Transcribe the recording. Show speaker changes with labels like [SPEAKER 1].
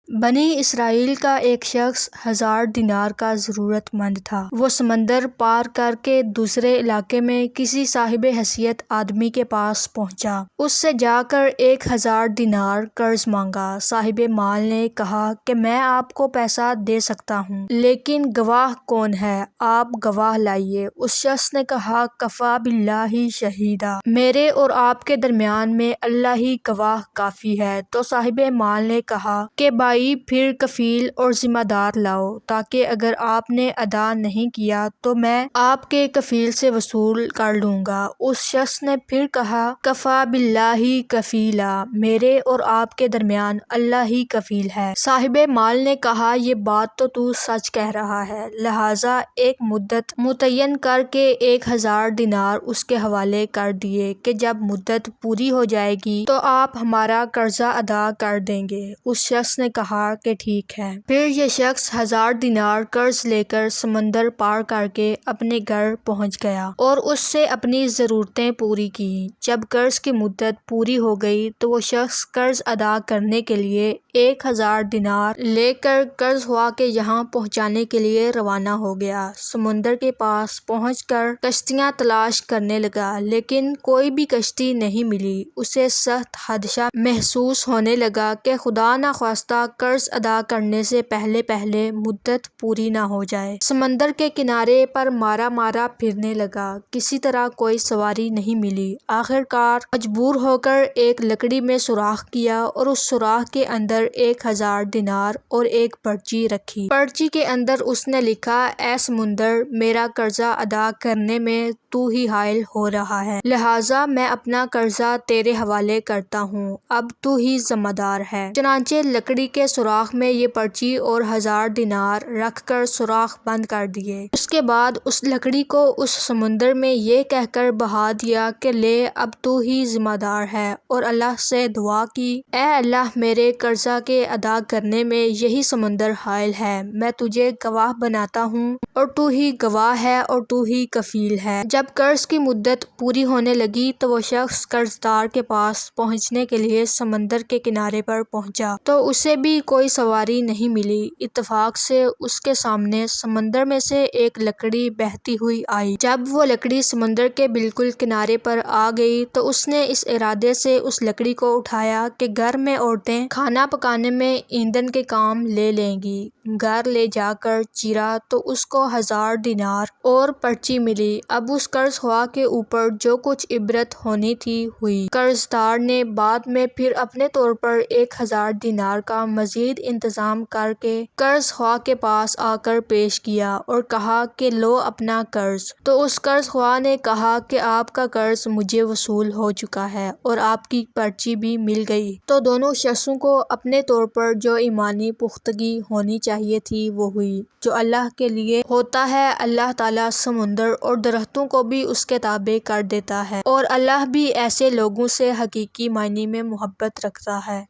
[SPEAKER 1] بنی اسرائیل کا ایک شخص 1000 دینار کا ضرورت مند تھا۔ وہ سمندر پار کر کے دوسرے علاقے میں کسی صاحب حیثیت آدمی کے پاس پہنچا۔ اس سے جا کر 1000 دینار قرض مانگا۔ صاحب مال نے کہا کہ میں آپ کو پیسہ دے سکتا ہوں، لیکن گواہ کون ہے؟ آپ گواہ لائیے۔ اس شخص نے کہا، کفیٰ باللہ شہیدا، میرے اور آپ کے درمیان میں اللہ ہی گواہ کافی ہے۔ تو صاحب مال نے کہا کہ بھائی پھر کفیل اور ذمہ دار لاؤ، تاکہ اگر آپ نے ادا نہیں کیا تو میں آپ کے کفیل سے وصول کر لوں گا۔ اس شخص نے پھر کہا، کفیٰ باللہ کفیلا، میرے اور آپ کے درمیان اللہ ہی کفیل ہے۔ صاحب مال نے کہا، یہ بات تو سچ کہہ رہا ہے، لہٰذا ایک مدت متعین کر کے 1000 دینار اس کے حوالے کر دیے کہ جب مدت پوری ہو جائے گی تو آپ ہمارا قرضہ ادا کر دیں گے۔ اس شخص نے کہا کہ ٹھیک ہے۔ پھر یہ شخص 1000 دینار قرض لے کر سمندر پار کر کے اپنے گھر پہنچ گیا اور اس سے اپنی ضرورتیں پوری کی۔ جب قرض کی مدت پوری ہو گئی تو وہ شخص قرض ادا کرنے کے لیے 1000 دینار لے کر قرض خواہ کے یہاں پہنچانے کے لیے روانہ ہو گیا۔ سمندر کے پاس پہنچ کر کشتیاں تلاش کرنے لگا، لیکن کوئی بھی کشتی نہیں ملی۔ اسے سخت خدشہ محسوس ہونے لگا کہ خدا نخواستہ قرض ادا کرنے سے پہلے مدت پوری نہ ہو جائے۔ سمندر کے کنارے پر مارا پھرنے لگا، کسی طرح کوئی سواری نہیں ملی۔ آخرکار مجبور ہو کر ایک لکڑی میں سوراخ کیا اور اس سوراخ کے اندر 1000 دینار اور ایک پرچی رکھی۔ پرچی کے اندر اس نے لکھا، اے سمندر، میرا قرضہ ادا کرنے میں تو ہی حائل ہو رہا ہے، لہٰذا میں اپنا قرضہ تیرے حوالے کرتا ہوں، اب تو ہی ذمہ دار ہے۔ چنانچہ لکڑی کے سوراخ میں یہ پرچی اور 1000 دینار رکھ کر سوراخ بند کر دیے۔ اس کے بعد اس لکڑی کو اس سمندر میں یہ کہہ کر بہا دیا کہ لے اب تو ہی ذمہ دار ہے، اور اللہ سے دعا کی، اے اللہ، میرے قرضہ کے ادا کرنے میں یہی سمندر حائل ہے، میں تجھے گواہ بناتا ہوں اور تو ہی گواہ ہے اور تو ہی کفیل ہے۔ جب قرض کی مدت پوری ہونے لگی تو وہ شخص قرض دار کے پاس پہنچنے کے لیے سمندر کے کنارے پر پہنچا تو اسے بھی کوئی سواری نہیں ملی۔ اتفاق سے اس کے سامنے سمندر میں سے ایک لکڑی بہتی ہوئی آئی۔ جب وہ لکڑی سمندر کے بالکل کنارے پر آ گئی تو اس نے اس ارادے سے اس لکڑی کو اٹھایا کہ گھر میں عورتیں کھانا پکانے میں ایندھن کے کام لے لیں گی۔ گھر لے جا کر چیرا تو اس کو 1000 دینار اور پرچی ملی۔ اب اس قرض خواہ کے اوپر جو کچھ عبرت ہونی تھی ہوئی۔ قرض دار نے بعد میں پھر اپنے طور پر 1000 دینار کا مزید انتظام کر کے قرض خواہ کے پاس آ کر پیش کیا اور کہا کہ لو اپنا قرض۔ تو اس قرض خواہ نے کہا کہ آپ کا قرض مجھے وصول ہو چکا ہے اور آپ کی پرچی بھی مل گئی۔ تو دونوں شخصوں کو اپنے طور پر جو ایمانی پختگی ہونی چاہیے تھی وہ ہوئی۔ جو اللہ کے لیے ہوتا ہے اللہ تعالیٰ سمندر اور درختوں کو بھی اس کے تابع کر دیتا ہے، اور اللہ بھی ایسے لوگوں سے حقیقی معنی میں محبت رکھتا ہے۔